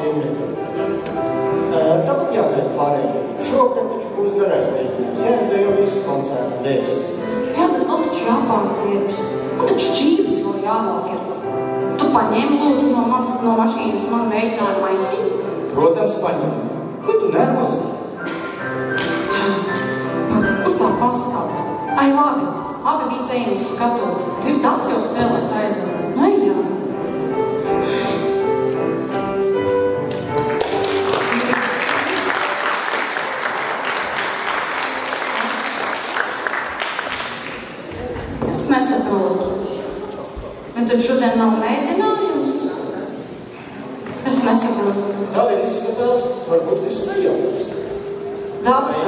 simtmetru. Tāpat jāgaida pārējiem. Šokad taču būs garais mēģinājums. Jāizdev jau viss koncerta dēļas. Jā, bet vēl taču jāpārtiebas. Un taču šķības vēl jāvāk ir. Tu paņem lūdzu no mašīnas man mēģinājumu maisīt? Protams, paņem. Kur tu nervozī? Kur tā pastāv? Ai, labi. Labi, visi ejam uz skatu. Dzird tāds jau spēlēt aizvar. Nu, jā. Es nesaprotu. Un tad šodien nav mēģinājums? Es nesaprotu. David izskatās, varbūt es sajautas. Daudz,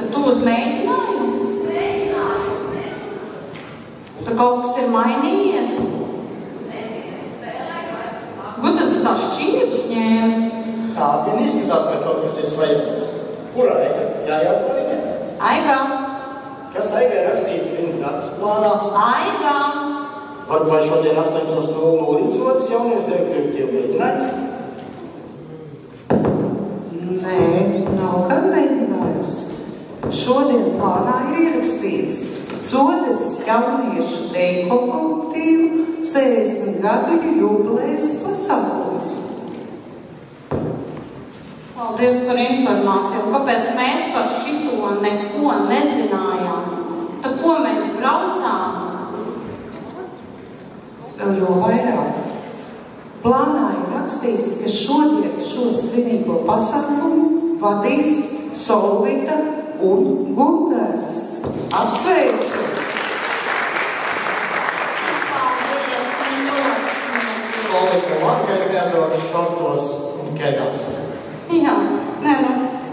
bet tu uz mēģinājumu? Tu kaut kas ir mainījies? Ko tad tā šķības ņēma? Tā, ja izskatās, ka kaut kas ir sajautas. Kur Aiga? Jājautā viņai? Aiga! Kas Aigai rakstīts viņa darbs plānā? Aiga! Vai šodien 8:00 līdzotas jauniešu direktīvu mēģināt? Nē, nav gan mēģinājums. Šodien plānā ir ierakstīts Codes jauniešu dejo kolektīvu 60 gadu jubilejas pasākums. Paldies par informāciju. Kāpēc mēs par šito neko nezinājām? Tad ko mēs braucām? Vēl jo vairāk. Plānā ir rakstīts, ka šodien šo svinīgo pasākumu vadīs Solvita un Gunārs. Apsveicu! Paldies, ļoti smieklīgi. Solvita labi, ka es neatbraucu šortos un kedās. Jā, nē,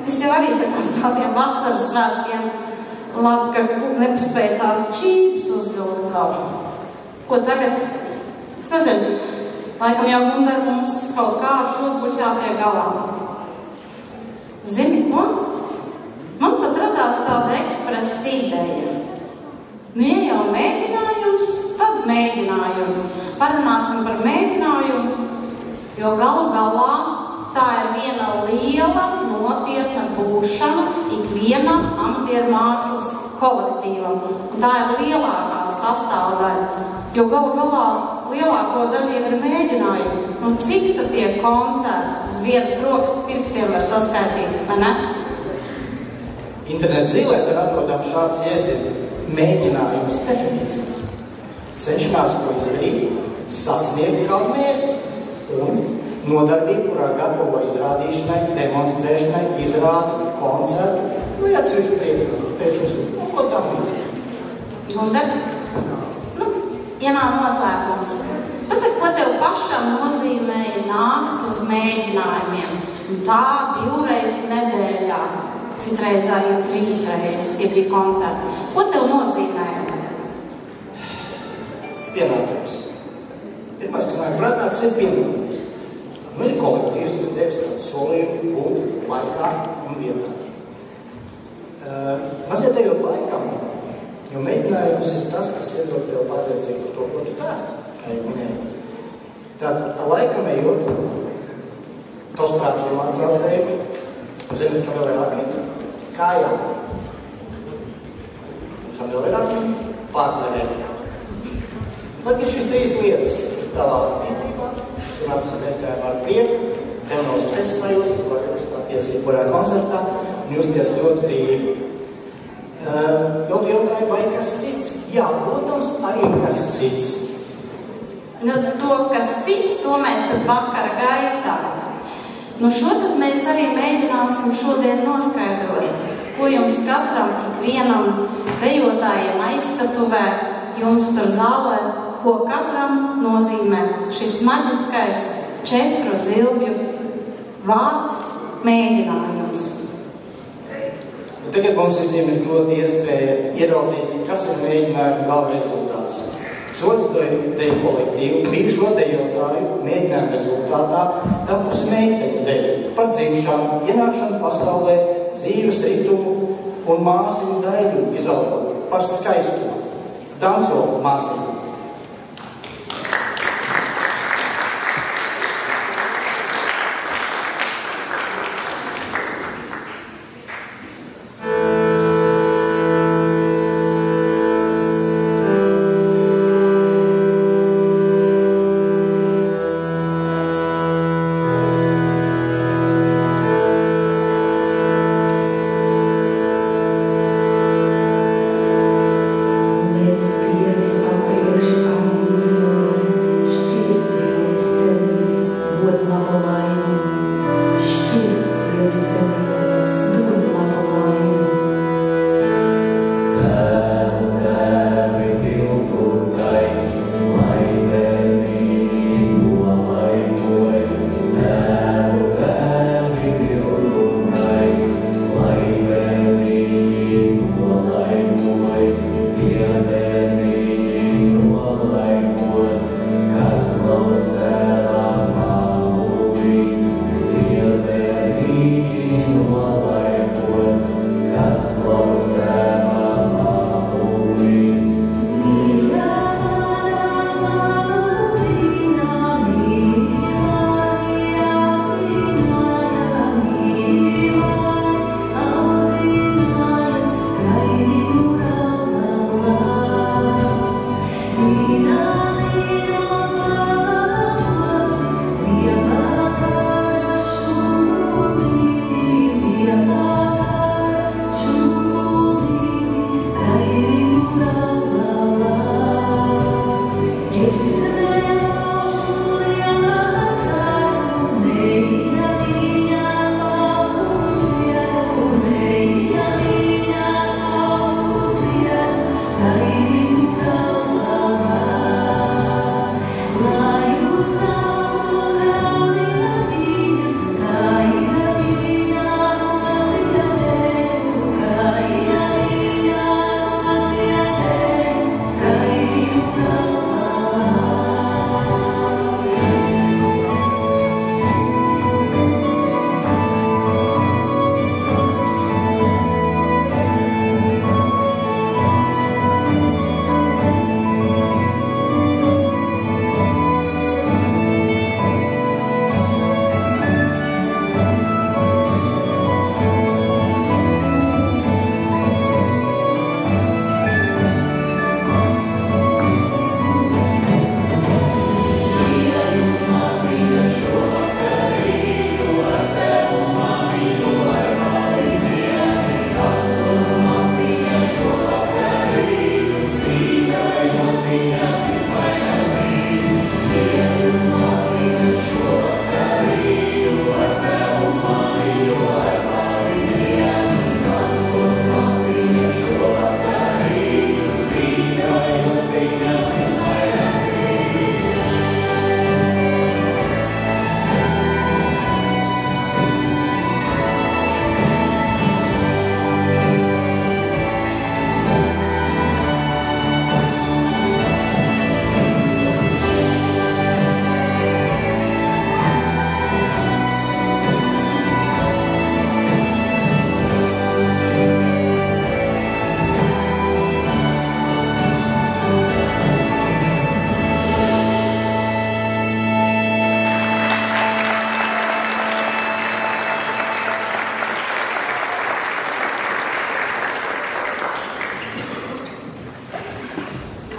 es jau arī tā kā uz tādiem vasaras svētkiem labi, ka nepaspēju tās čības uzvilkt vēl. Ko tagad? Es nezinu, laikam jau Gundar mums kaut kā ar šo būs jātiek galā. Zini, ko? Man pat radās tāda ekspresa ideja. Nu, ja jau mēģinājums, tad mēģinājums. Parunāsim par mēģinājumu, jo galu galā tā ir viena liela, nopietna būšana ikvienam amatieru mākslas kolektīvam. Un tā ir lielākā sastāvdaļa, jo galu galā lielāko daļu jau ir mēģinājumi. Nu, cik tad tie koncerti uz vienas rokas pirkstiem var saskaitīt, vai ne? Internet zīlēs ir atrodams šāds jēdziens mēģinājums definīcijas. Cenšamās ko izdarīt, sasniegt kādu mērķi un nodarbību, kurā gatavo izrādīšanai, demonstrēšanai, izrādi, koncertu vai atsevišķu priekšnesūtu. Ko tam līdzīgi? Gundar, ja nav noslēpums, pasaka, ko tev pašam nozīmēja nākt uz mēģinājumiem? Tā 2 reizes nedēļā, citreiz arī 3 reizes, ja bija koncerti. Ko tev nozīmēja? Pienākums. Pirmais, kas nāk prātā, tas ir pienākums. Nu, ir kolektīvs, kas tevis tādu solījumu būt laikā un vietā. Mazliet ejot laikam, jo mēģinājums ir tas, kas iedod tev pārliecību par to, ko tu dari, kā jau minēju. Tātad, laikam ejot, tos prāts iemācās dēļ, un zini, kam vēl ir atmiņa? Kājām. Kam vēl ir atmiņa? Partneriem. Tad, ja šīs 3 lietas ir tavā rīcībā, tu nāc uz mēģinājumu ar prieku, tev nav stresa sajūta, tu vari uzstāties jebkurā koncertā un justies ļoti brīvi. Vēl jautāju, vai kas cits? Jā, protams, arī kas cits. Nu, to, kas cits, to mēs tad vakara gaitā. Nu, šo tad mēs arī mēģināsim šodien noskaidrot, ko jums katram, ikvienam dejotājiem aizstatuvē, jums tur zālē, ko katram nozīmē šis maģiskais 4 zilbju vārds mēģinājums. Tagad mums visiem ir dot iespēja ieraudzīt, kas ir mēģinājuma gala rezultāts. Codes deju kolektīvu bijušo dejotāju mēģinājuma rezultātā tapusi meiteņu deja par dzimšanu, ienākšanu pasaulē, dzīves ritumu un māsiņu daļu izaugot par skaistumu. Danco māsiņu.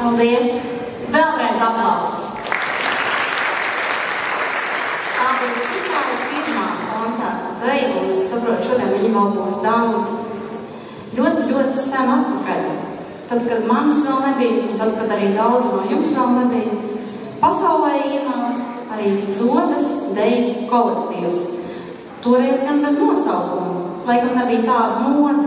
Paldies! Vēlreiz aplausi! Tā bija tikai pirmā koncerta deja, un es saprotu, šodien viņi vēl būs daudz. Ļoti, ļoti sen atpakaļ. Tad, kad manis vēl nebija, un tad, kad arī daudz no jums vēl nebija, pasaulē ienāca arī Dzodas deju kolektīvs. Toreiz gan bez nosaukuma, laikam nebija tāda moda.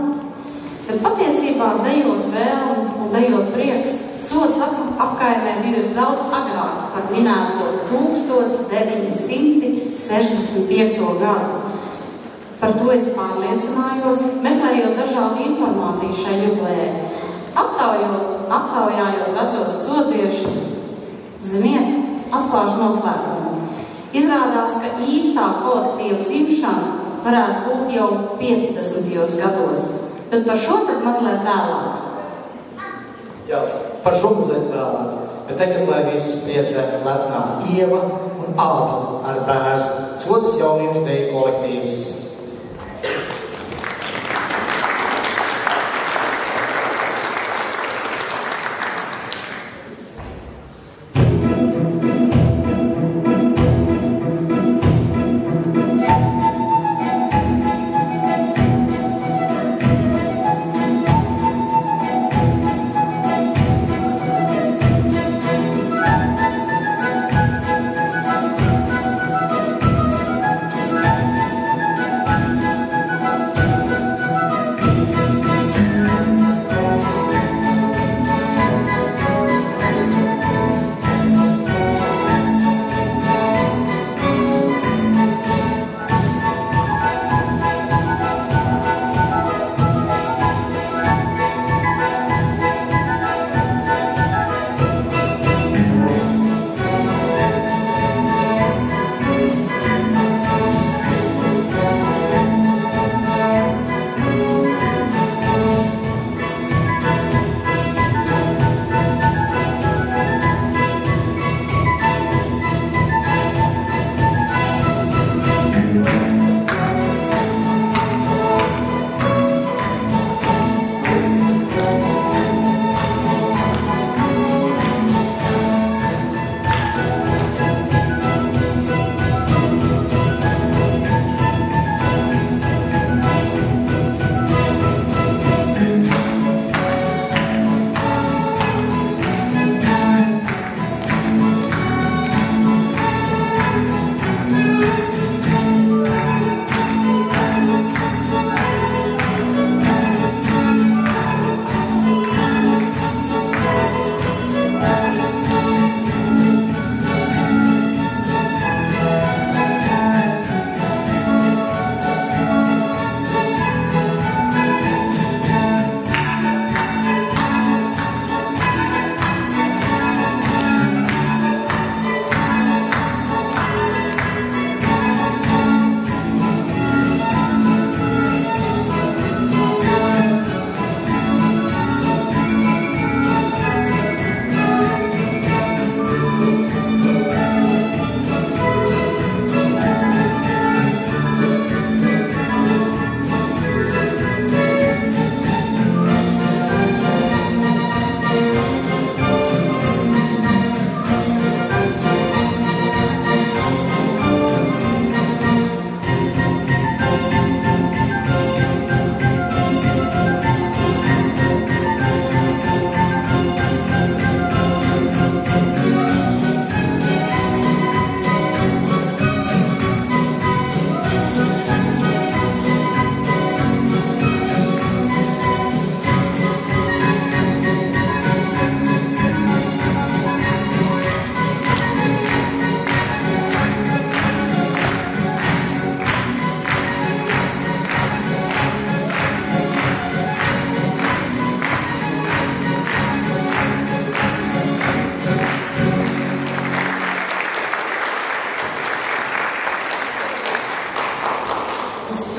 Bet patiesībā dejot vēlmi un dejot prieks, Dzodas apkaimē bijusi daudz agrāk par minēto 1965. gadu. Par to es pārliecinājos, meklējot dažādu informāciju šai jubilejai. Aptaujājot vecos dzodiešus, ziniet, atklāšu noslēpumu. Izrādās, ka īstā kolektīva dzimšana varētu būt jau 50. gados, bet par šo tad mazliet vēlāk. Jā, par šo mazliet vēlāk, bet tagad, lai visus priecē lepnā Ieva un Āba ar bērnu Dzodas jauniešu deju kolektīvs.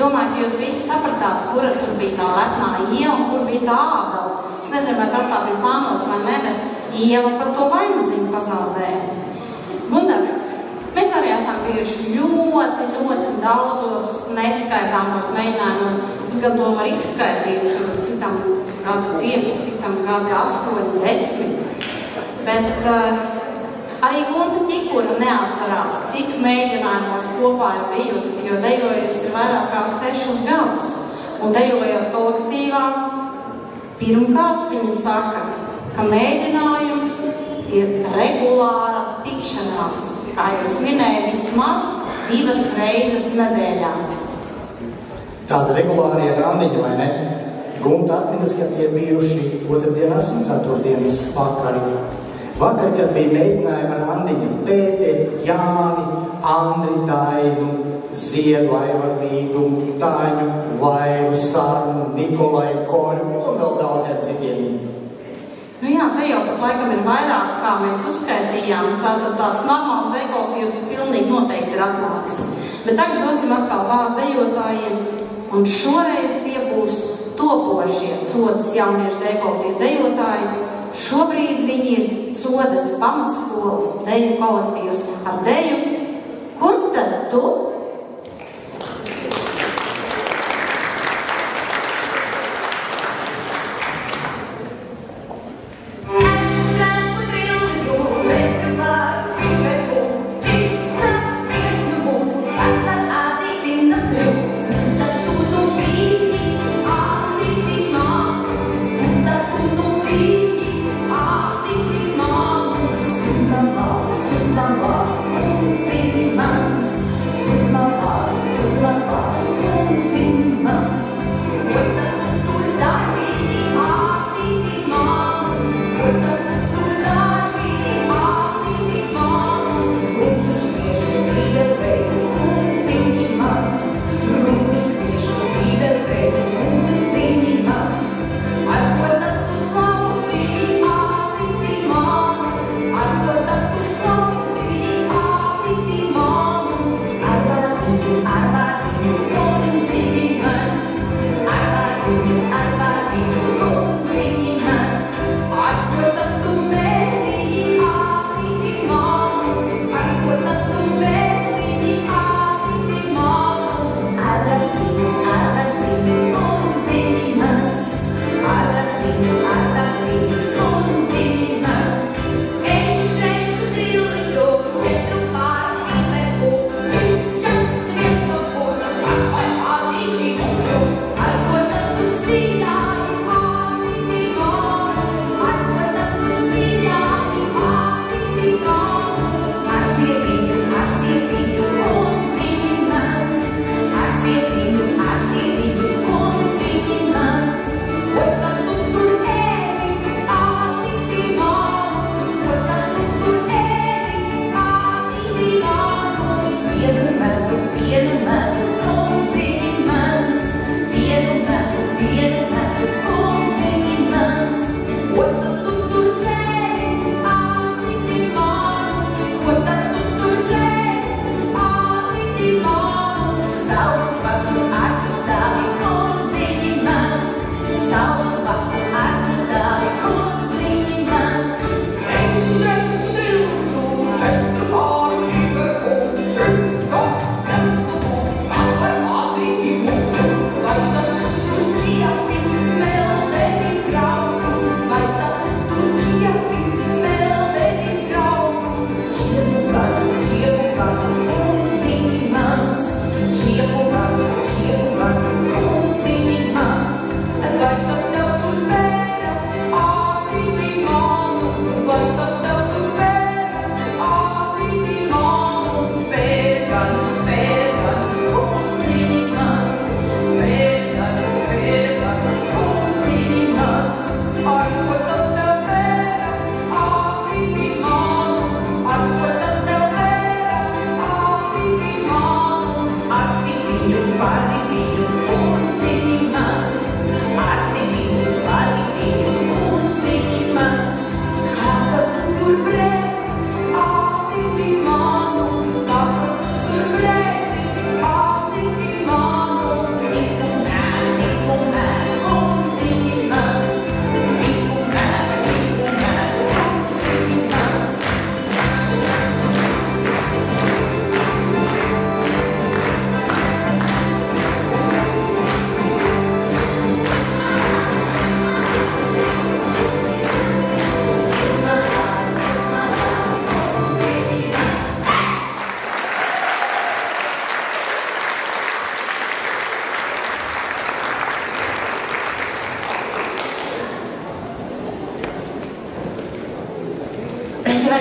domāju, ka jūs visi sapratāt, kura tur bija tā lepnā Ieva un kur bija tā Ādala. Es nezinu, vai tas tā bija plānots vai ne, bet Ieva par to vainadziņu pazaudēja. Gundar, mēs arī esam bijuši ļoti, ļoti daudzos neskaitāmos mēģinājumos. Es gan to var izskaitīt, citam gadu 5, citam gadu 8, 10. bet arī Gunta Ķikura neatcerās, cik mēģinājumos kopā ir bijusi, jo dejojusi ir vairāk kā 6 gadus. Un dejojot kolektīvā, pirmkārt viņa saka, ka mēģinājums ir regulāra tikšanās, kā jūs minēja, vismaz 2 reizes nedēļā. Tāda regulārie randiņi, vai ne? Gunta atminas, ka tie bijuši 2. un 4. vakari. Vakar, kad bija mēģinājuma randiņa Pēteri, Jāni, Andri, Dainu, Ziedu, Aivaru, Līgumu, Tāņu, Vairu, Sarnu, Nikolai, Koļu un vēl daudziem citiem. Nu jā, te jau pat laikam ir vairāk, kā mēs uzskaitījām, tātad tāds normāls dekolektīvs pilnīgi noteikti ir atklāts. Bet tagad dosim atkal vārdu dejotājiem, un šoreiz tie būs topošie Codas jauniešu dekolektīvu dejotāji. Šobrīd viņi ir Codas pamatskolas deju kolektīvs ar deju Kur tad tu? Sundan var,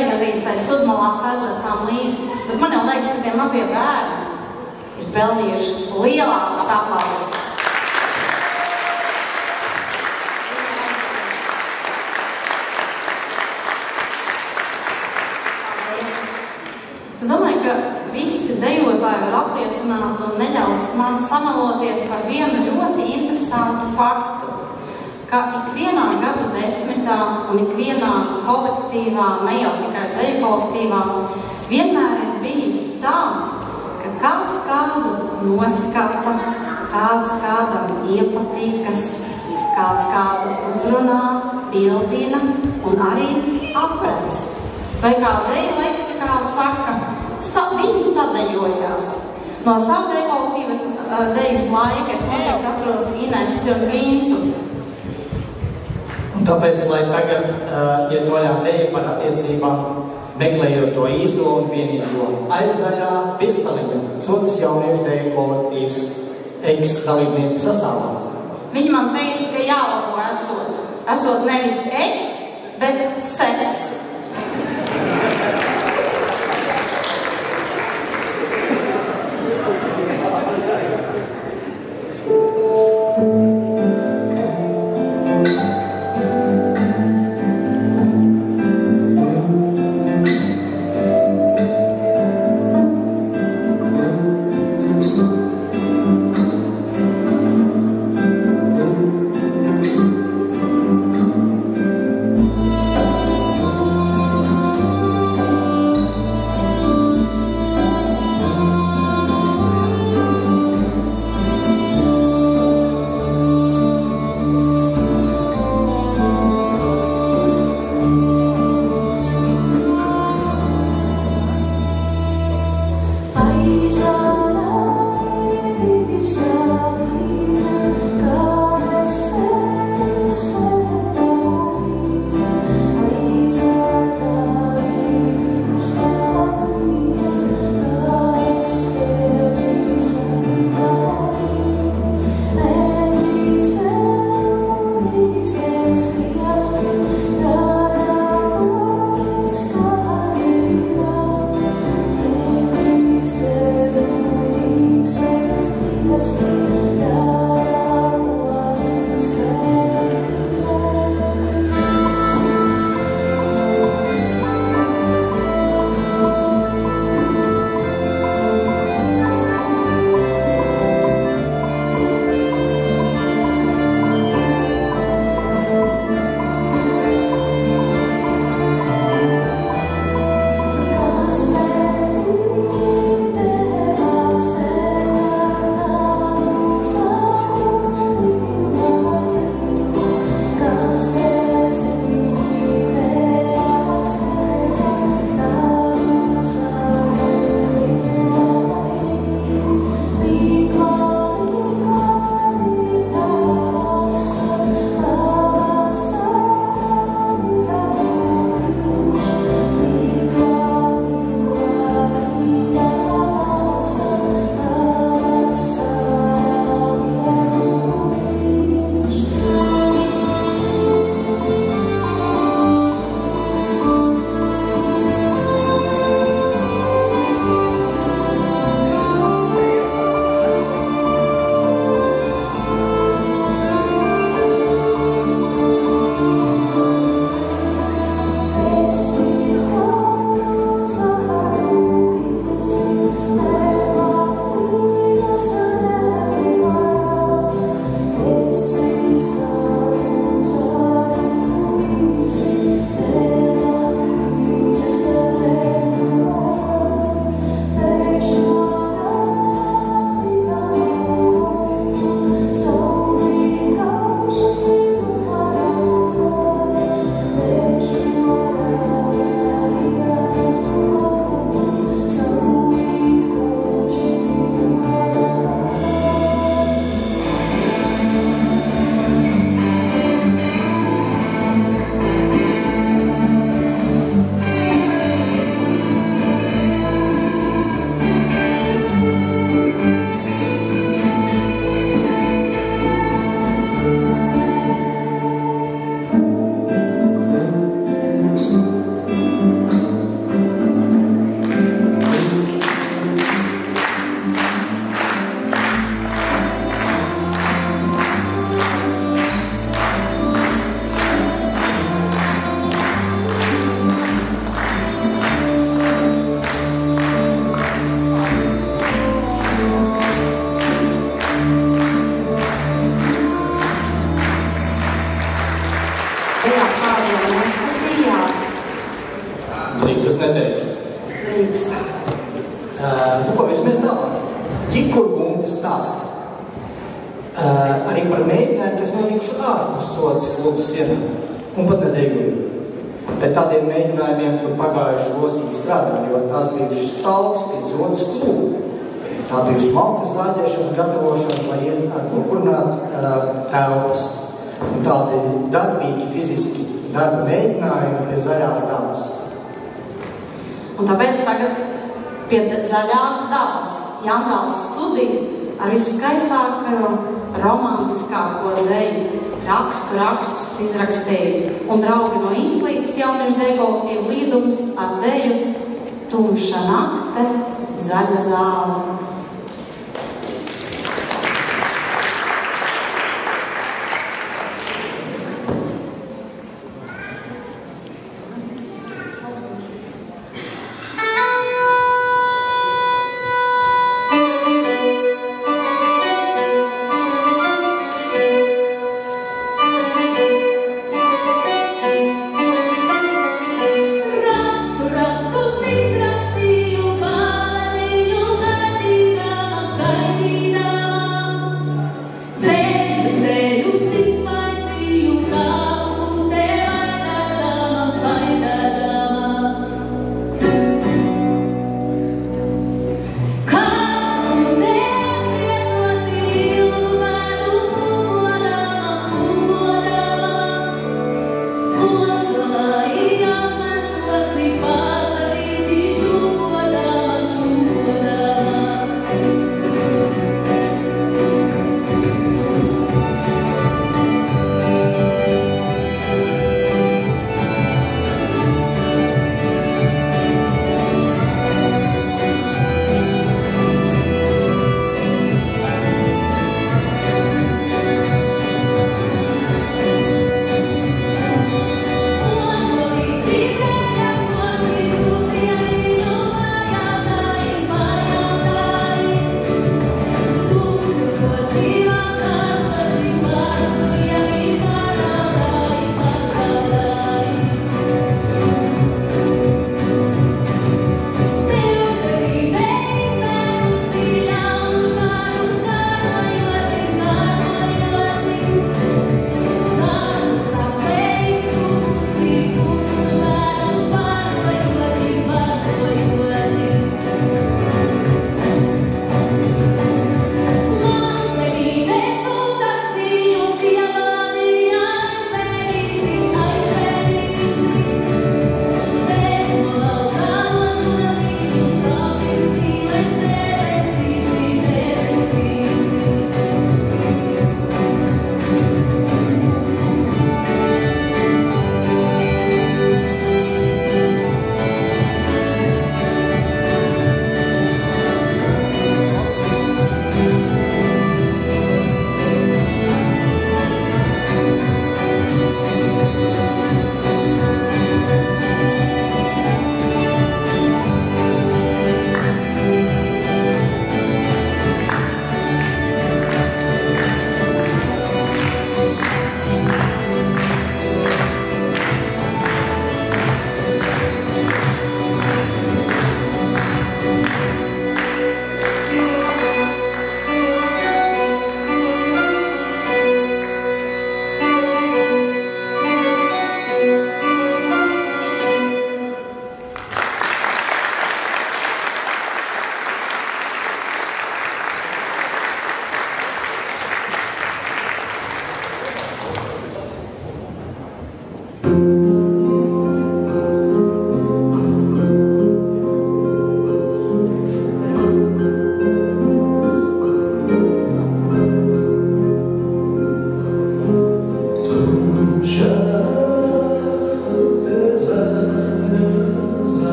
seminarijas tai sudmalās aizliecām līdzi, bet man jau liekas, ka tie mazie bērni ir pelnījuši lielākus aplaudus. Es domāju, ka visi dejotāji var apliecināt un neļaus man samaloties par vienu ļoti interesantu faktu, ka ikvienā gadu desmitā un ikvienā kolektīvā, ne jau tikai deju kolektīvā, vienmēr ir bijis tā, ka kāds kādu noskata, kāds kādam iepatīkas, kāds kādu uzrunā, bildina un arī aprec. Vai kā deju leksikā saka, viņi sadejojās. No savu deju kolektīvas deju laika es noteikti atceros Inesi un Gintu. Un tāpēc, lai tagad iet vaļā deja par attiecībām, meklējot to īsto un vienīgo aizzaļā pirkstaliņa, Sodas jauniešu deju kolektīvs eks-dalībnieku sastāvā. Viņi man teica, ka jālabo esot nevis eks, bet seks. Tajā kādiem neskatījāt? Drīkst, es neteikšu. Drīkst. Ko mēs tālāk? Ķikur Gunta stāsta. Arī par mēģinājumu, kas notikuši ārpus sodas klubas sienām. Un pat nedēļoju. Bet tādiem mēģinājumiem, kur pagājuši rosīgi strādājot, tās bijušas talks pie zonas klubu. Tā bijusi malkas zāģēšana, gatavošana, lai kurinātu telpas. Un tādi darbīgi, fiziski darba mēģinājumi pie zaļās dabas. Un tāpēc tagad pie zaļās dabas Jandāls studija ar viskaistākajo, romantiskāko deju. Rakstus izrakstīja. Un draugi no Īslītes jauniešu deju kolektīva līdums ar deju Tumša nakte, zaļa zāle.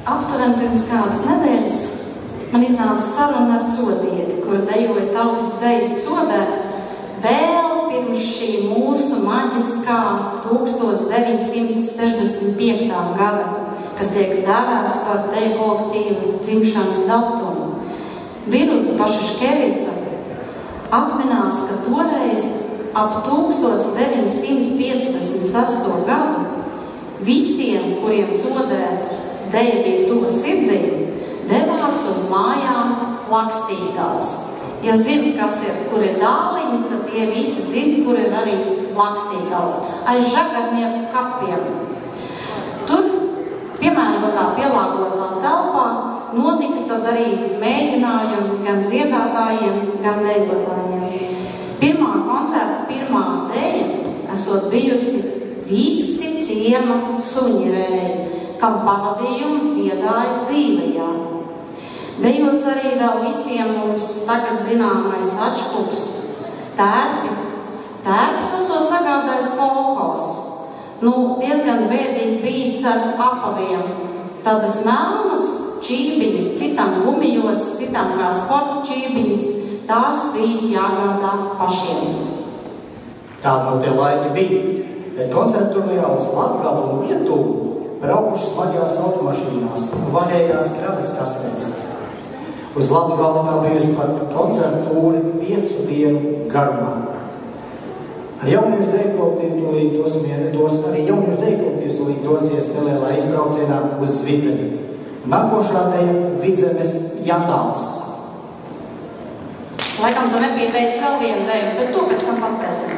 Aptuveni pirms kādas nedēļas man iznāca saruna ar Codieti, kura dejoja tautas dejas Codē vēl pirms šī mūsu maģiskā 1965. Gada, kas tiek dēvēts par deju kolektīvu dzimšanas datumu. Biruta Pašiškevica atminās, ka toreiz ap 1958. Gadu visiem, kuriem Codē deja bija tuva sirdī, devās uz mājām Lakstīgās. Ja zina, kas ir, kur ir Dāliņi, tad tie visi zina, kur ir arī Lakstīgās, aiz žagarnieku kapiem. Tur, piemērotā pielāgotā telpā, notika tad arī mēģinājumi gan dziedātājiem, gan dejotājiem. Pirmā koncerta, pirmā deja esot bijusi visi ciema suņirēji, kam pavadījumu dziedāja dzīvajā. Dejots arī vēl visiem mums tagad zināmais atškups tērpi. Tērpus esot sagādājis kolhos. Diezgan bēdīgi bijis ar apaviem. Tādas melnas čībiņas, citam gumijotas, citam kā sporta čībiņas, tās bijis jāgādā pašiem. Tā tie laiki bija, bet koncerturnījā uz Latgalu un Lietuvu braukuši smagajās automašīnās un vaļējās kravas kastēs. Uz Latgalu tā bijusi pat koncertūri 5 dienu garumā. Ar jauniešu dejkolektīvu tūlīt dosies nelielā izbraucienā uz Zvidzemi. Nākošā deja Vidzemes Jantāls. Laikam tu nepieteici vēl vienu deju, bet to pēc tam paspēsim.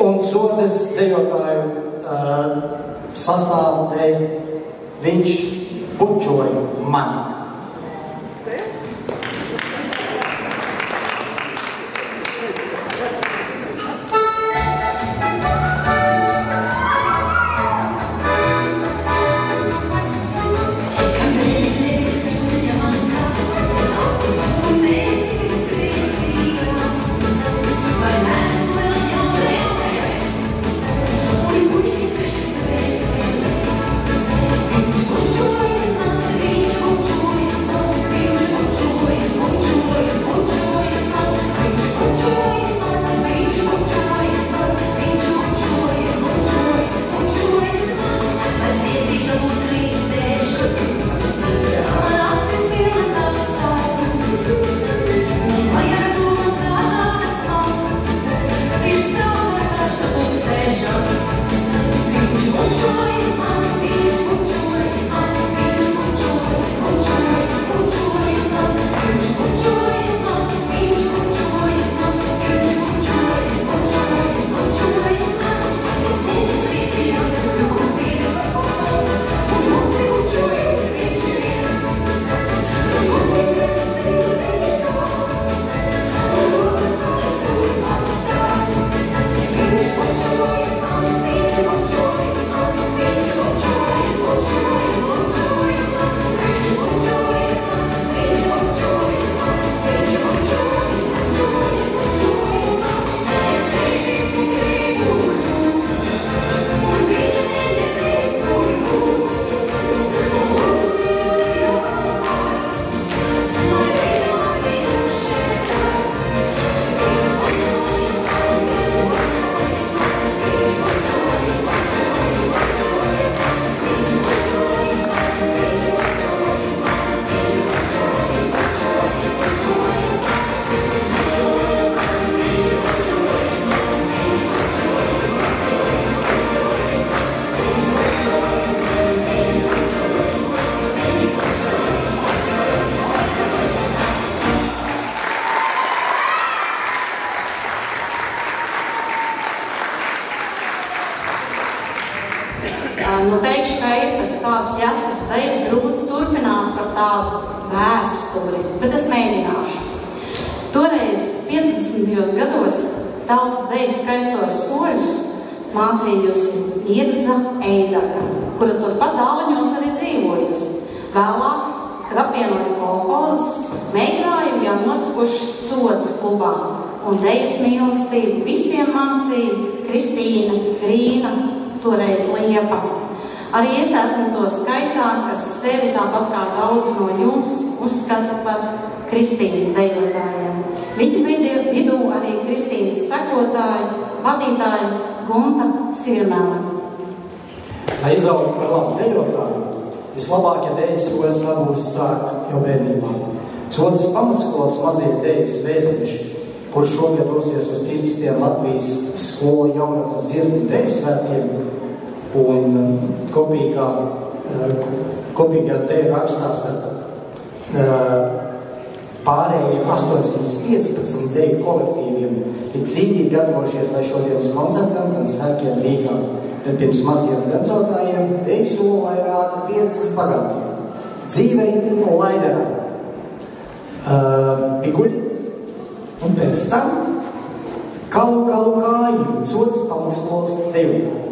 Un Codes dejotāju sastāvu dēļ viņš bučoja mani. Vai Nu, teikšu, ka ir pēc tādas jāstras dejas grūti turpināt par tādu vēsturi, bet es mēģināšu. Toreiz 50. gados tautas dejas skaistos soļus mācījusi Irdza Eidaga, kura turpat Dāliņos arī dzīvojusi. Vēlāk, kad apvienoja kolhozus, mēģinājumi jau notikuši Codas klubā, un dejas mīlestību visiem mācīja Kristīna Grīna, toreiz Liepa. Arī es esmu to skaitā, kas sevi tāpat kā daudzi no jums uzskata par Kristīnas dejotājiem. Viņu vidū arī Kristīnas sekotāji, vadītāji Gunta Sirmēla. Lai izaugt par labu dejotāju, vislabākie dejas soļus labūs sākt jau bērnībā. Codas pamatskolas mazie dejas vēstneši, kurš šogad dosies uz 13. Latvijas skolu jaunatnes dziesmu un deju svētkiem, un kopīgā deju rakstās pārējiem 815 deju kolektīviem ir cīnīgi gatavojušies, lai šodienas koncertam gan svētkiem Rīgā, bet pirms maziem dancotājiem deju soli lai rāda 5 bagātiem. Dzīverīti un laiderā. Piguļi. Un pēc tam kalu kāju Codas pamatskolas dejotāji.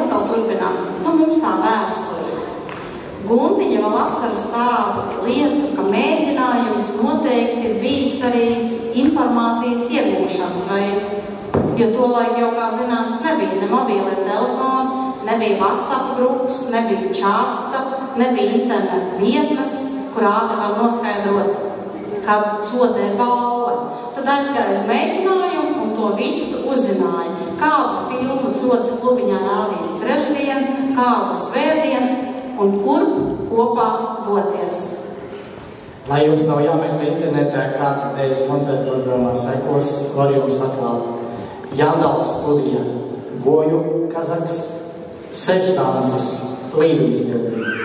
atkal turpinām. Nu, mums tā vēsture. Guntiņa vēl atceras tādu lietu, ka mēģinājums noteikti ir bijis arī informācijas iegūšanas veids. Jo tolaik jau, kā zināms, nebija ne mobīlie telefoni, nebija WhatsApp grupas, nebija čata, nebija interneta vietnes, kur ātri var noskaidrot, kad sodē balva. Tad aizgāja uz mēģinājumu un to visu uzzināja. Kādu filmu Codas klubiņā rādīs trešdien, kādu svētdien un kur kopā doties. Lai jums nav jāmeklē internetā, kādas dēļas koncertu programmā sekos, var jums atklāt Jandals studija, Goju Kazaks, Seždāncas, Līdums bildīgi.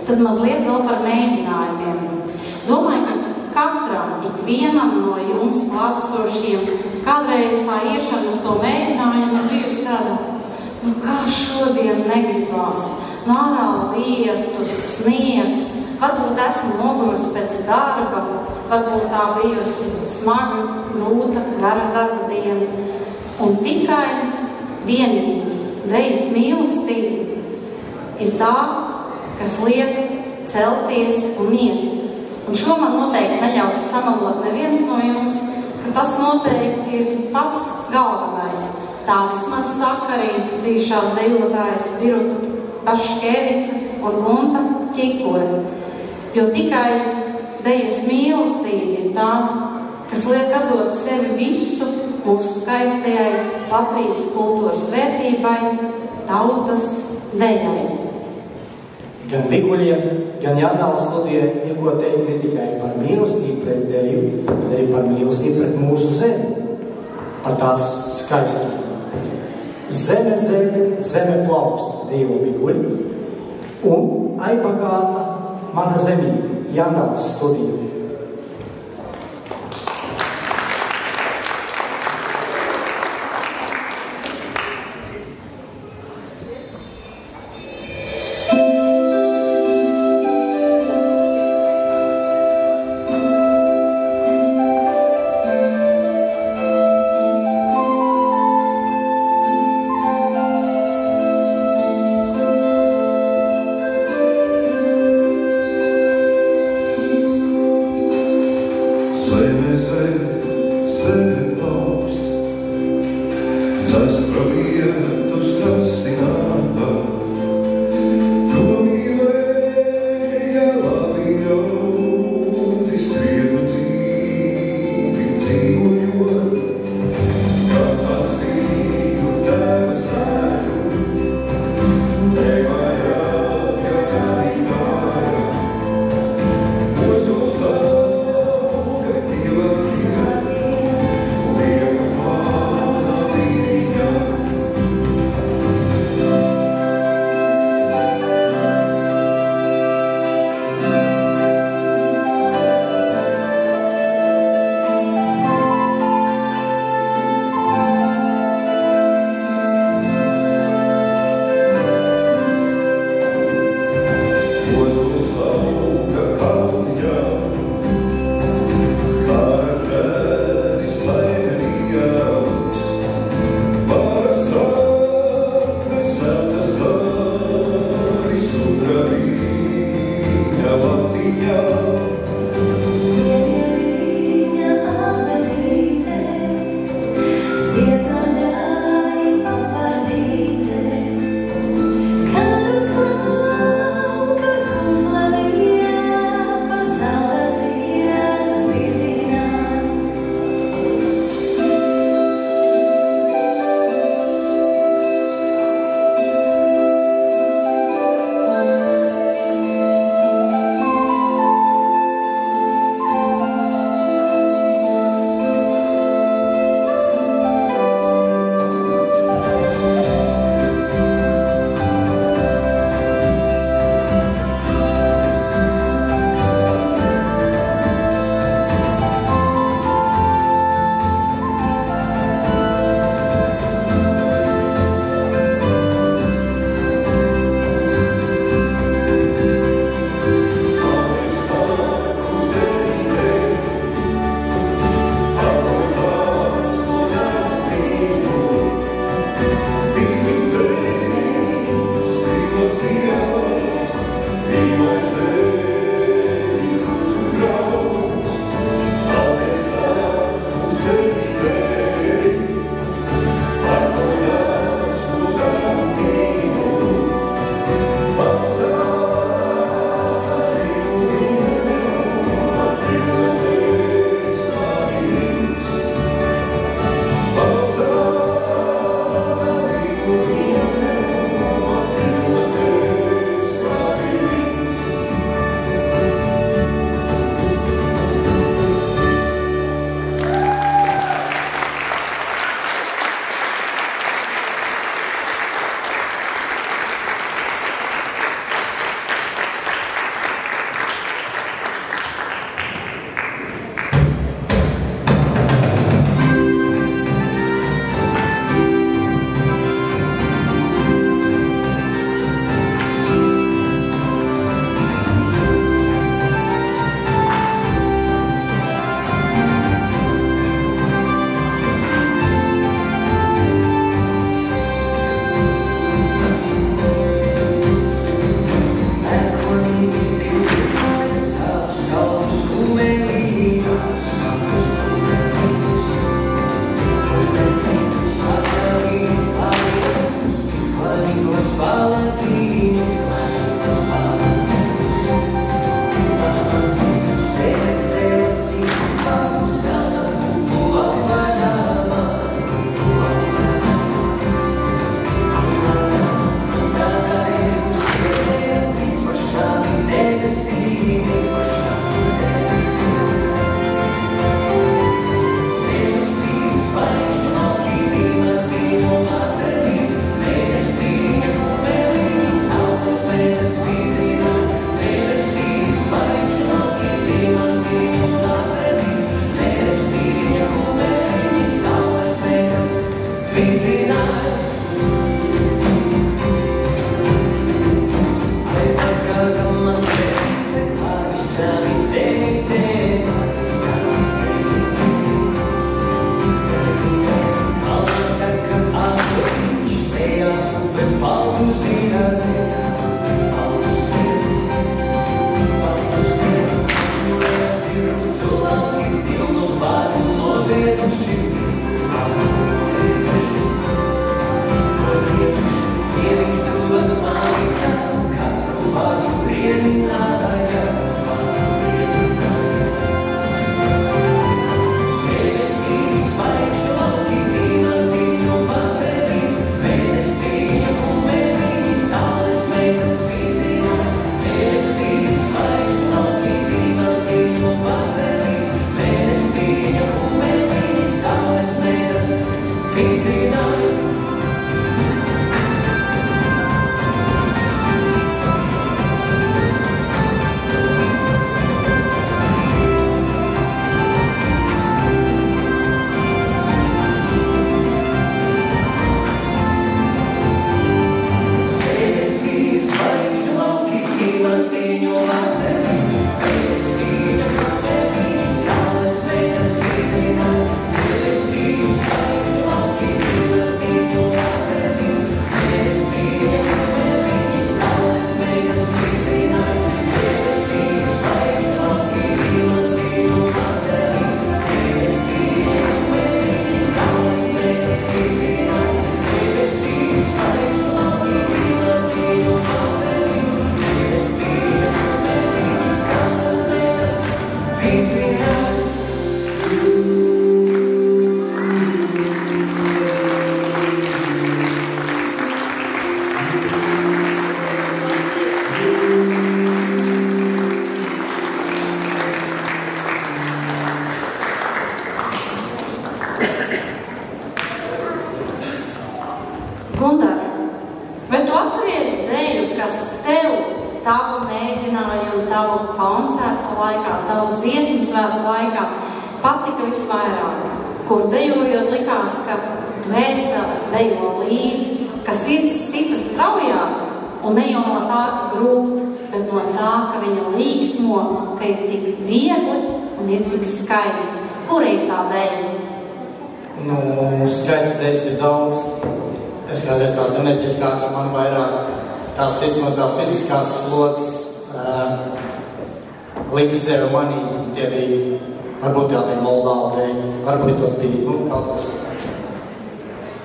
Tad mazliet vēl par mēģinājumiem. Domāju, ka katram, ikvienam no jums klātesošiem, kādreiz tā iešana uz to mēģinājumu bijusi tāda, kā šodien negribās, ārā lietus, sniegs, varbūt esmu nogurusi pēc darba, varbūt tā bijusi smaga, grūta, gara darba diena. Un tikai vienīgi Dejas mīlestība ir tā, kas liek celties un iet. Un šo man noteikti neļaus samalot neviens no jums, ka tas noteikti ir pats galvenais. Tā vismaz saka arī bijušās dejotājas Biruta Paškevica un Gunta Čikure. Jo tikai Dejas mīlestība ir tā, kas liek atdot sevi visu mūsu skaistajai Latvijas kultūras vērtībai, tautas dejai. Gan Mikuļiem, gan Jānāla studijai ir ko teikt ne tikai par mīlestību pret Deju, bet arī par mīlestību pret mūsu zemi, par tās skaistumu. Zeme zeļa, zeme plaukst, dejo Mikuļi, un ai bagāta mana zemība, Jānāla studija.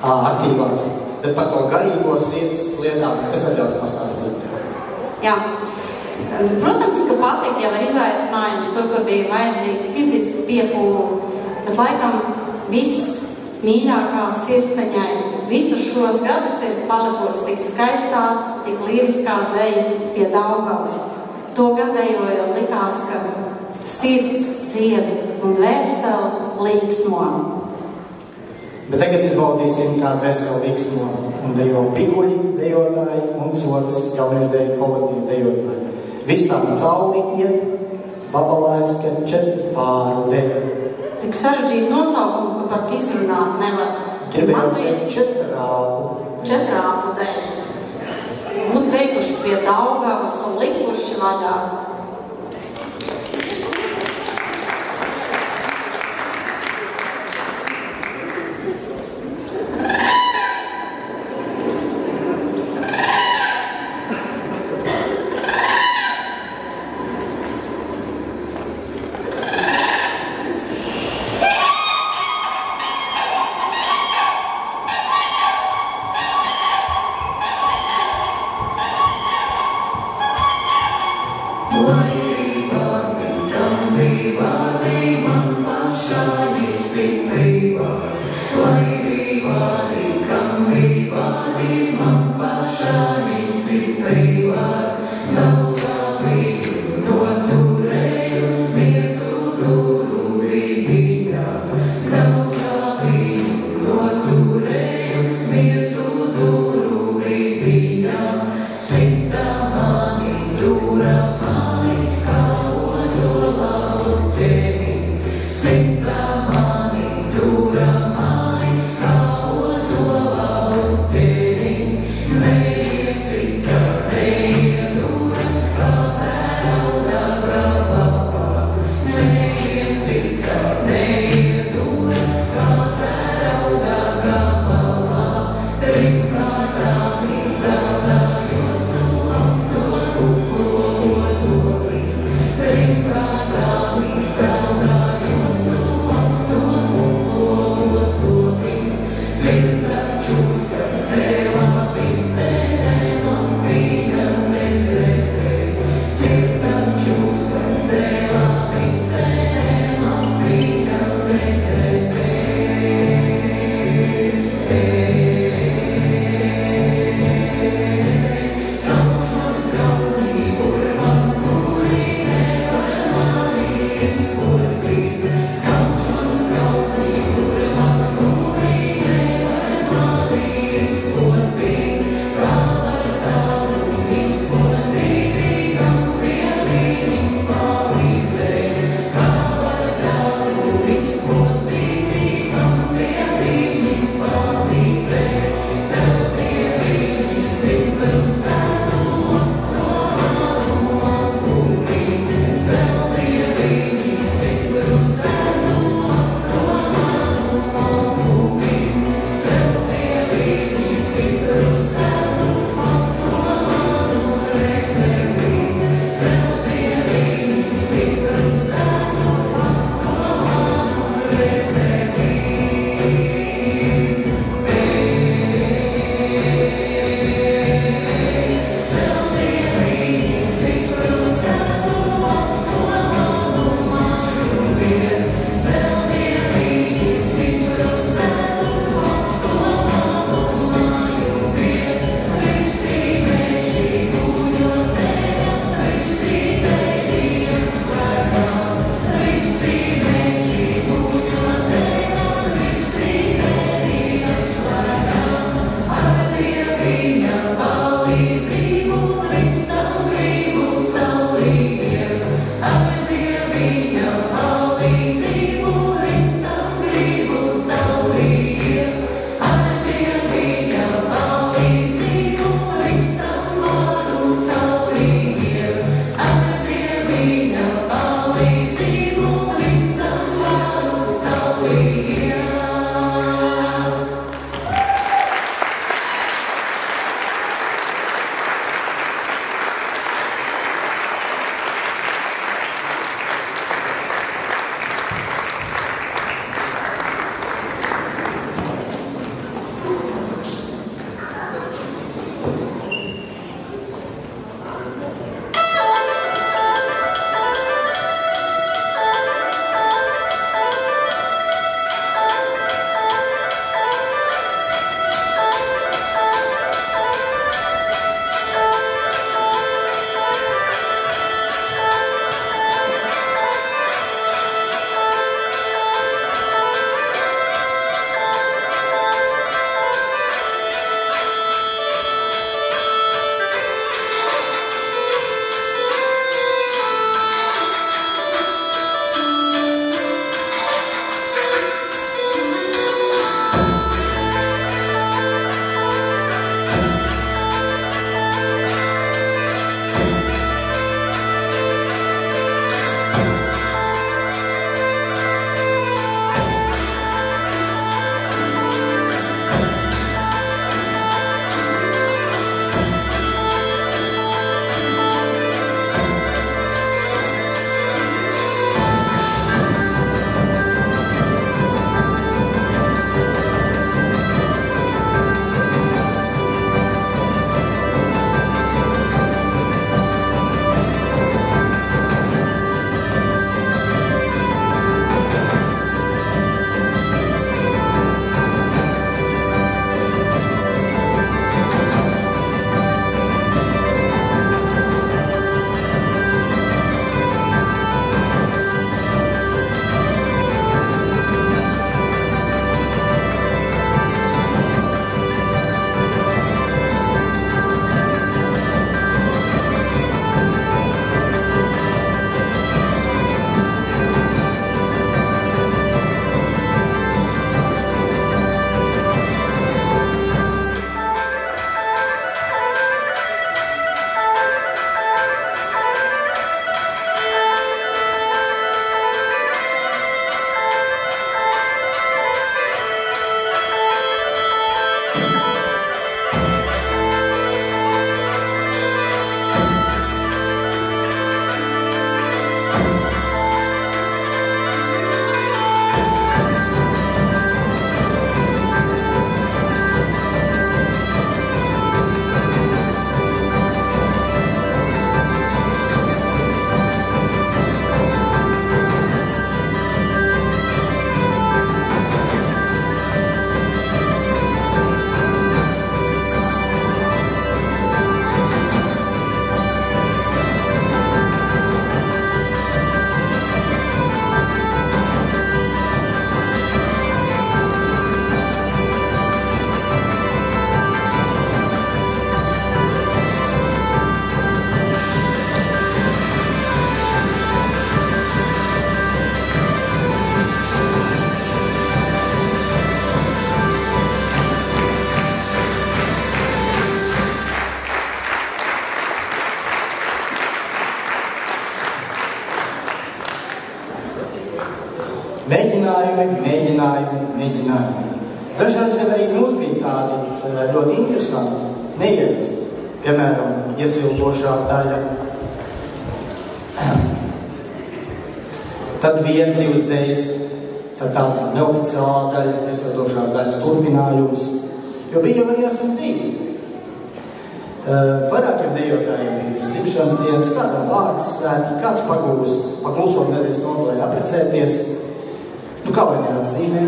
Aktīvāks. Bet par to garīgo sirds lietām es atļaušu pastāstīt tev. Jā. Protams, ka patikt jau ir izaicinājums, tur, kur bija vajadzīga fiziska piepūle, bet laikam viss mīļākā sirsniņai visus šos gadus ir palikusi tik skaistā, tik liriskā deja pie Daugavas. To gadējojot likās, ka sirds dzied un dvēsele līksmo. Bet tagad izbaudīsim kā dvēseli līksmo un dejo piguļi dejotāji un sodas jauniešu deju kolektīvu dejotāji. Viss tam cauri iet, babalājs, ka 4 pāru deja. Tik sarežģīt nosaukumu, ka pat izrunāt nevar. Gribējās teikt 4-āpu. 4-āpu deja. Un teikuši pie Daugavas un likuši vaļā. mēģinājumi. Dažreiz arī mums bija tādi ļoti interesanti, neierasti. Piemēram, iesildošā daļa. Tad 1-2 dēļas, tad tā neoficiālā daļa, iesildošās daļas turpinājums. Jo bija jau arī esmu dzīvi. Vairākiem dejotājiem bijuši dzimšanas dienas, kādam vārds svētki, kāds paklusom nedēļas nogalē aprecēties. Kā lai neatzīmē?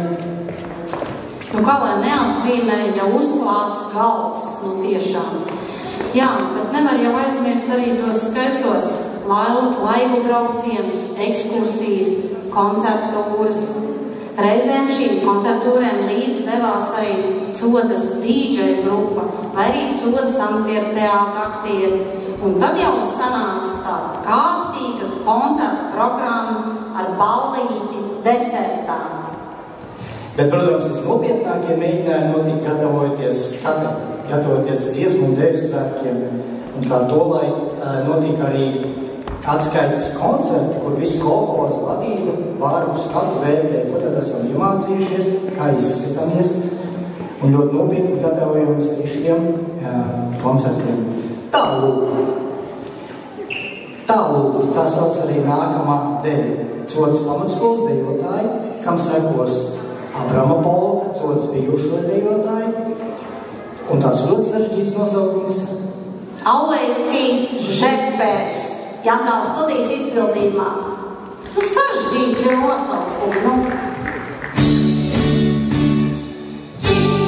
Kā lai neatzīmē, ja uzklāts galds, tiešām. Jā, bet nevar jau aizmirst arī tos skaistos laivu braucienus, ekskursijas, koncertūras. Reizēm šīm koncertūrēm līdz devās arī Codas DJ grupa, vai arī Codas amatieru teātra aktieri. Un tad jau sanāca tāda kārtīga koncerta programma ar ballīti desertā. Bet, protams, visnopietnākie mēģinājumi notika gatavoties uz dziesmu un deju svētkiem. Un kā tolaik notika arī atskaites koncerti, kur visu kolhozu vadība vārdu skatu vērtē, ko tad esam iemācījušies, kā izskatāmies. Un ļoti nopietni gatavojamies arī šiem koncertiem. Tālūk, tā sauc arī nākamā deja. Codas pamatskolas dejotāji, kam sekos Abrama Polka, Codas bijušo dejotāji. Un tāds ļoti sarežģīts nosaukums. Aulējskijs Žepers, Jantāla studijas izpildījumā. Sarežģīti nosaukumi, Yeah!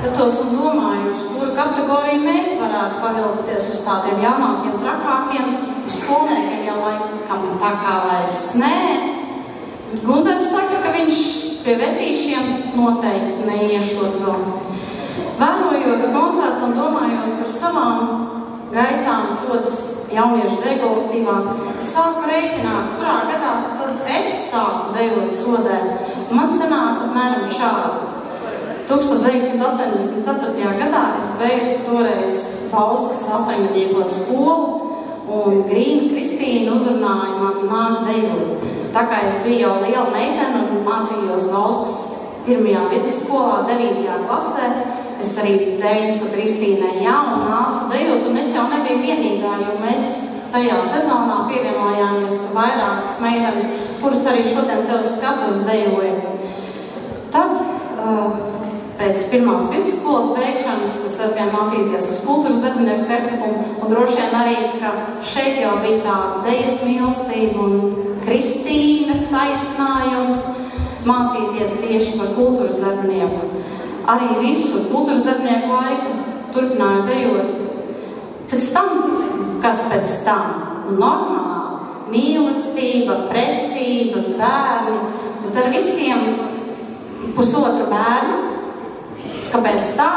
skatos un domāju, uz kuru kategoriju mēs varētu pavilkties, uz tādiem jaunākiem, trakākiem, uz skolniekiem jau laikam tā kā vairs nē. Gundars saka, ka viņš pie vecīšiem noteikti neiešot vēl. Vērojot koncertu un domājot par savām gaitām, codas jauniešu deju kolektīvā, sāku rēķināt, kurā gadā tad es sāku dejot codē. Man sanāca apmēram šādi. 1984. gadā es beidzu toreiz Bauskas 8. skolu, un Grīna Kristīna uzrunāja man nāk dejot. Tā kā es biju jau liela meitene un mācījos Bauskas 1. vidusskolā, 9. klasē, es arī teicu Kristīnai jā un nācu dejot, un es jau nebiju vienīgā, jo mēs tajā sezonā pievienojāmies vairākas meitenes, kuras arī šodien tev skatos dejoja. Tad, pēc 1. vidusskolas beigšanas, es aizgāju mācīties uz kultūras darbinieku tehniku, un droši vien arī, ka šeit jau bija tā dejas mīlestība un Kristīnas aicinājums mācīties tieši par kultūras darbinieku. Arī visu kultūras darbinieku laiku turpināju dejot. Pēc tam, kas pēc tam? Normāli, mīlestība, precības, bērni, bet ar visiem pusotru bērnu. Kāpēc tā?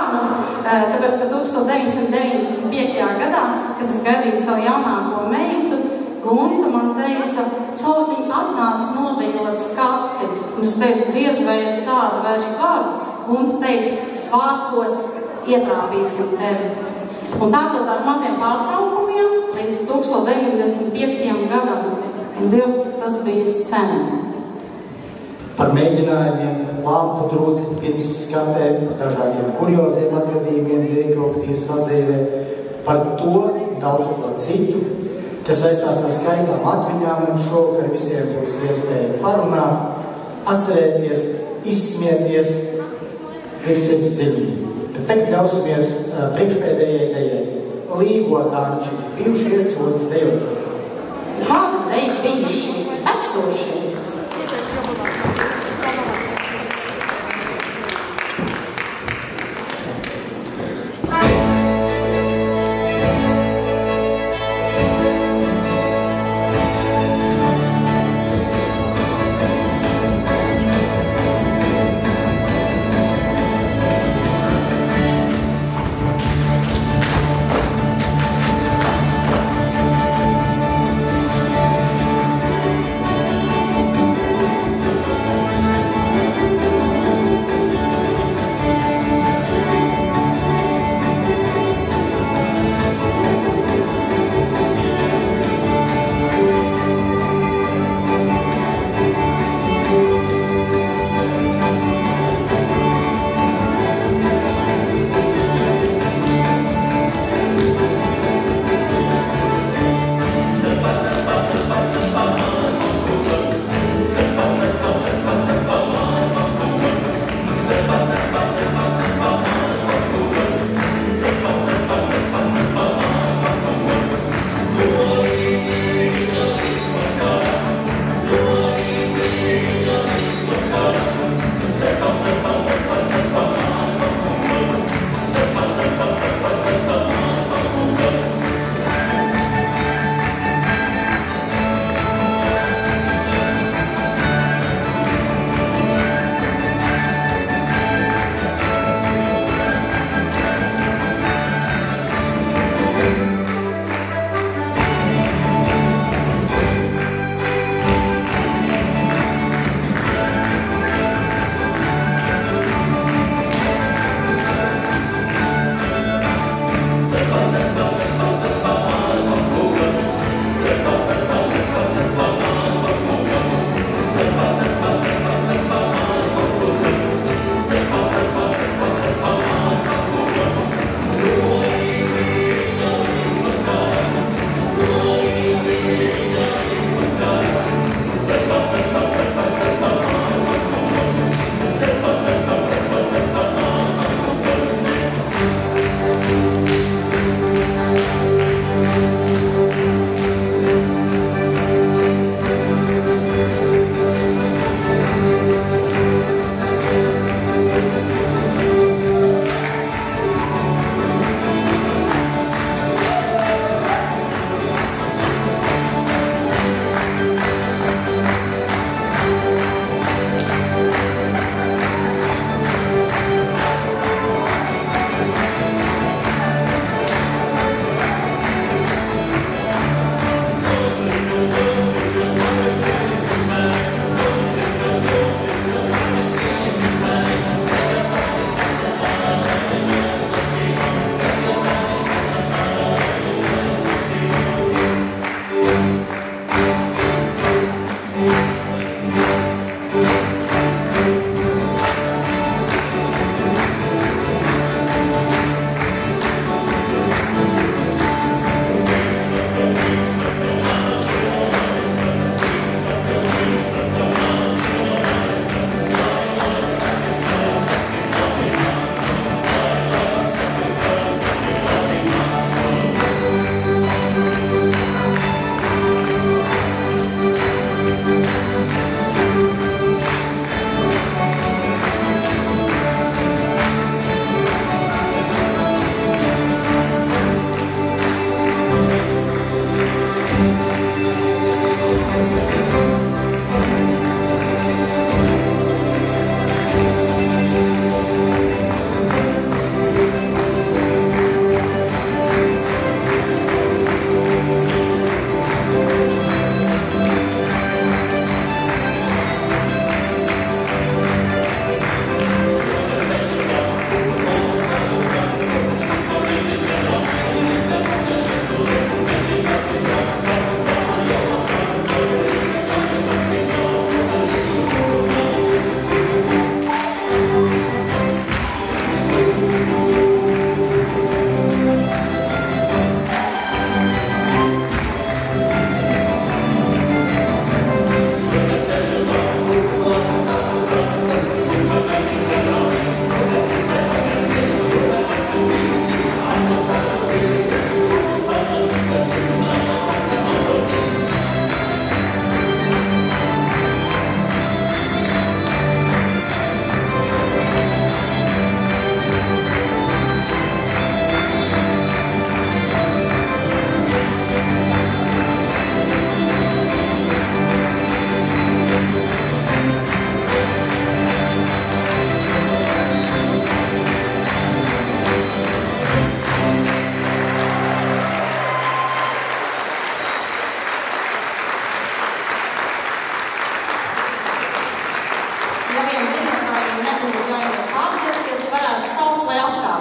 Tāpēc, ka 1995. gadā, kad es gaidīju savu jaunāko meitu, Gunta man teica, Soltiņa atnāca nodejot skati. Un es teicu, Diez, vai es tādu vairs varu? Gunta teica, svātkos ietrāpīsim tevi. Un tātad ar maziem pārtraukumiem līdz 1995. gadam. Un Dievs, cik tas bija sen. Par mēģinājumiem, lampu drūci pirms skatēm, par dažādiem kurioziem atgadījumiem, diekolektīvas sadzīvē, par to daudz ko citu, kas saistās ar skaistām atmiņām, un šovakar visiem būs iespēja parunāt, atcerēties, izsmieties, visiem ziņi. Bet tagad ļausimies priekšpēdējai dejai. Līgo Danči, bijušie codas dejotāji. Kāda deja bijuši? Esošie.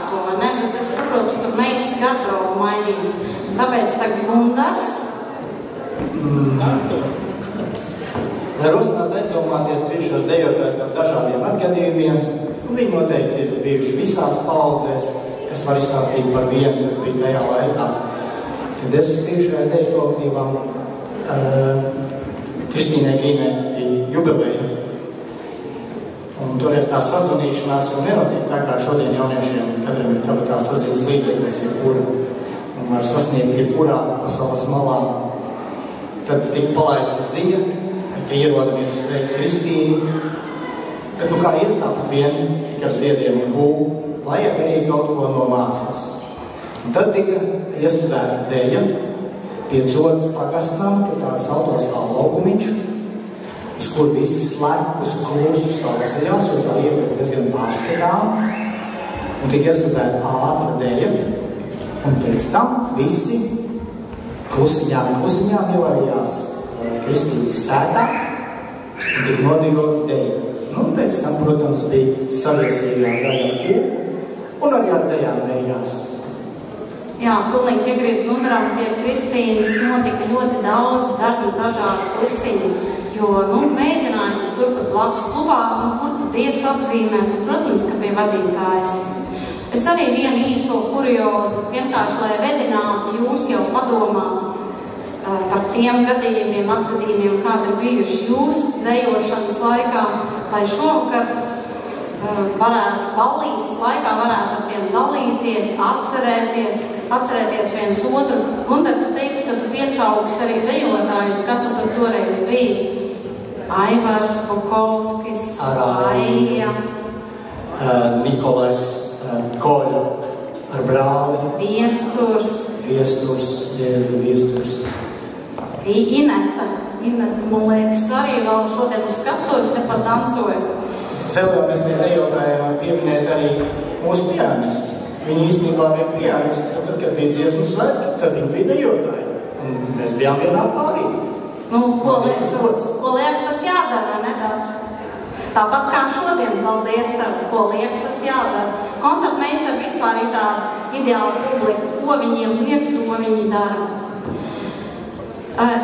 to, vai ne? Bet es saprotu, tur meitas garderobu mainīs. Tāpēc tagad Gundars. Lai rosinātu aizdomāties bijušos dejotājs par dažādiem atgadījumiem, un viņi noteikti ir bijuši visās paudzēs, kas var izstāstīt par vienu, kas bija tajā laikā. Kad es bijušajā deju kolektīvām Kristīnai Grīnai bija jubileja. Un toreiz tā sazvanīšanās jau nenotika tā kā šodien jauniešiem, katram ir kabatā saziņas līdzeklis, jebkura, un var sasniegt jebkurā pasaules malā. Tad tika palaista ziņa, ka ierodamies sveikt Kristīnu, bet kā iestāpu vienu, tik ar ziediem un kūku, vajag arī kaut ko no mākslas. Un tad tika iestudēta deja pie Codas pagastām, tur tāds autostāv laukumiņš, uz kur visi slepus klusu sausajās, jo tā iepēc diezgan pārskatām, un tika iestudēta ātra deja, un pēc tam visi klusiņām ievārījās Kristīnas sētā un tika nodīvota deja. Nu, pēc tam, protams, bija saviesīgā daļa kūku un arī ar dejām beigās. Jā, pilnīgi piekrīt Gundaram, pie Kristīnas notika ļoti daudz dažādu tusiņu, jo, mēģinājums tur pat blakus klubā, kur tad ies atzīmē, protams, ka bija vadītājs. Es arī vienu īso kuriozu, vienkārši, lai vedinātu jūs jau padomāt par tiem gadījumiem, atgadījumiem, kādi ir bijuši jūsu dejošanas laikā, lai šovakar varētu ballītes laikā, varētu ar tiem dalīties, atcerēties viens otru. Gundar, tu teici, ka tu piesaugs arī dejotājus, kas tu tur toreiz bija? Aivars Bukovskis, Aija, Nikolais Koļa ar brāli, Viesturs. Ineta, man liekas, arī vēl šodien uz skatuves tepat dancoja. Vēl jau mēs pie dejotājiem pieminēt arī mūsu pianisti. Viņi īstenībā bija pianisti, tad, kad bija dziesmu svētki, tad viņi bija dejotāji. Un mēs bijām vienā pārī. Ko liek tas jādara, nedaudz? Tāpat kā šodien, paldies, ko liek tas jādara. Koncertmeistari vispār ir tāda ideāla publika, ko viņiem liek, to viņi dara.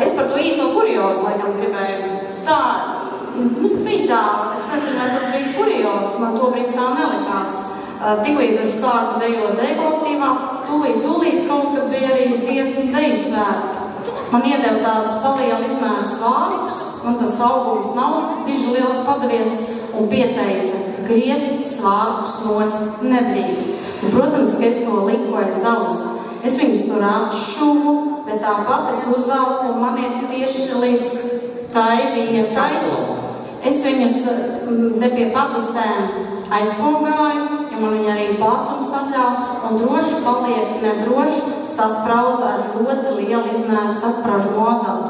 Es par to īso kuriozu, laikam, gribēju. Tā, bija tā, es nezinu, vai tas bija kurios, man tobrīd tā nelikās. Tiklīdz es sāku dejot deju kolektīvā, tūlīt kaut kad bija arī dziesmu deju svētki. Man iedeva tādus palielu izmēru svārkus, man tas augums nav diži liels padavies, un pieteica, griezt svārkus nost nedrīkst. Un, protams, ka es to liku aiz auss. Es viņus tur atšuvu, bet tāpat es uzvelku, un man ir tieši līdz tai vietai. Es viņus te pie patusēm aizpogāju, jo man viņi arī platums atļauj, un droši paliek nedroši saspraudu ar ļoti lielu izmēru saspraužu modatu.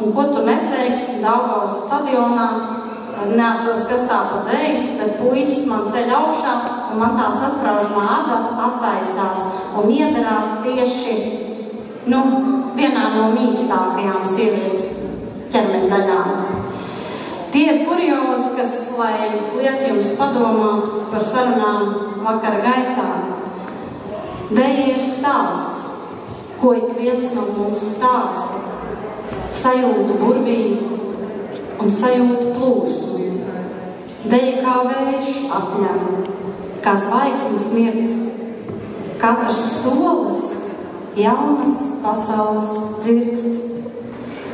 Un ko tu neteiksi Daugavas stadionā, neatceros, kas tā pa deju, bet puisis man ceļ augšā, un man tā saspraužamā adata attaisās un iedarās tieši, vienā no mīkstākajām sievietes ķermeņa daļām. Tie ir kuriozi, kas, lai liek jums padomāt par sarunām vakara gaitā. Deja ir stāsts, ko ik viens no mums stāsta. Sajūtu burvību un sajūtu plūsmu. Deja kā vējš apņem, kā zvaigznes mirdz. Katrs solis jaunas pasaules dzirksts.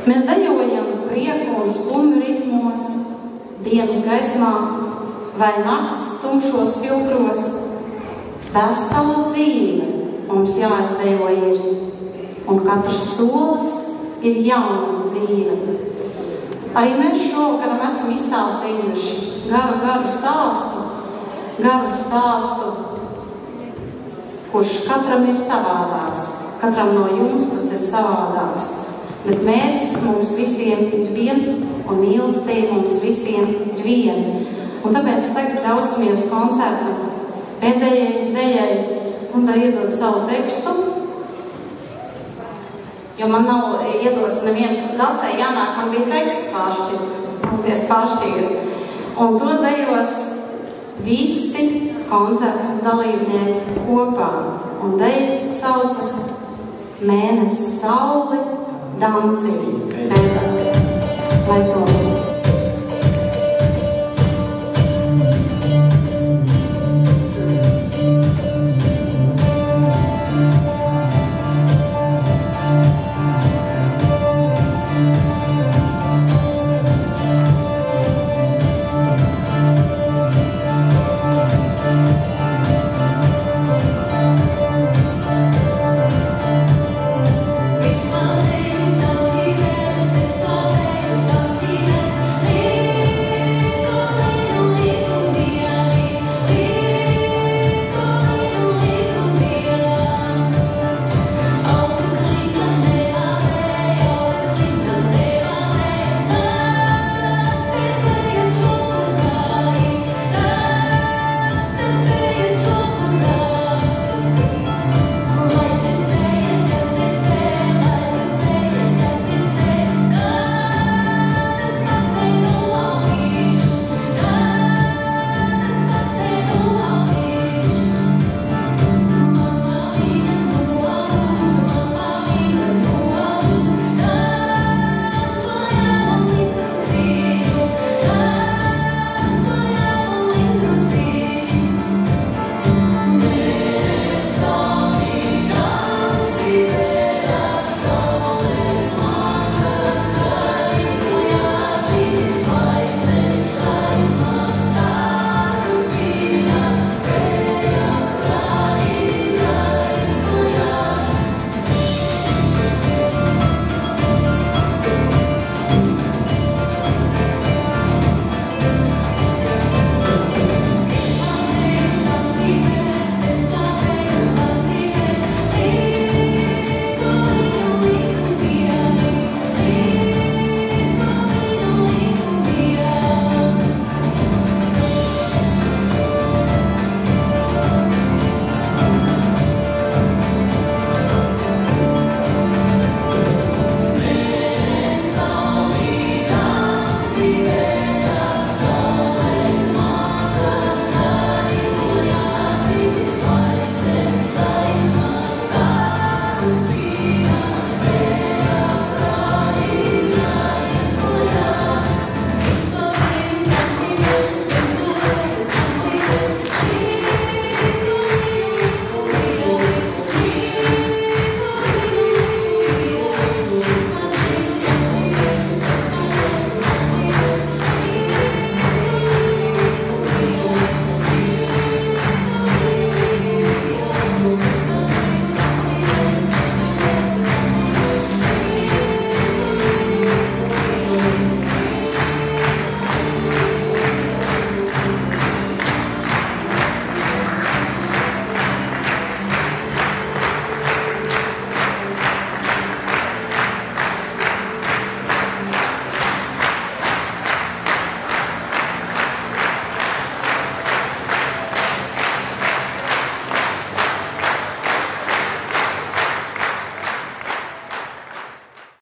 Mēs dejojam prieku un skumju ritmos, dienas gaismā vai nakts tumšos filtros. Vesela dzīve mums jāizdejo ir, un katrs solis ir jauna dzīve. Arī mēs šovakaram esam izstāstījuši garu stāstu, kurš katram ir savādāks. Katram no jums tas ir savādāks. Bet mērķis mums visiem ir viens, un mīlestība mums visiem ir viena. Un tāpēc tagad ļausimies koncertu pēdējai dejai un arī iedot savu tekstu. Jo man nav iedots neviens dacē, jānāk, man bija teksts pāršķirt. Un to dejos visi koncertu dalībnieki kopā. Un deja saucas Mēnesis sauli Danci. Lai to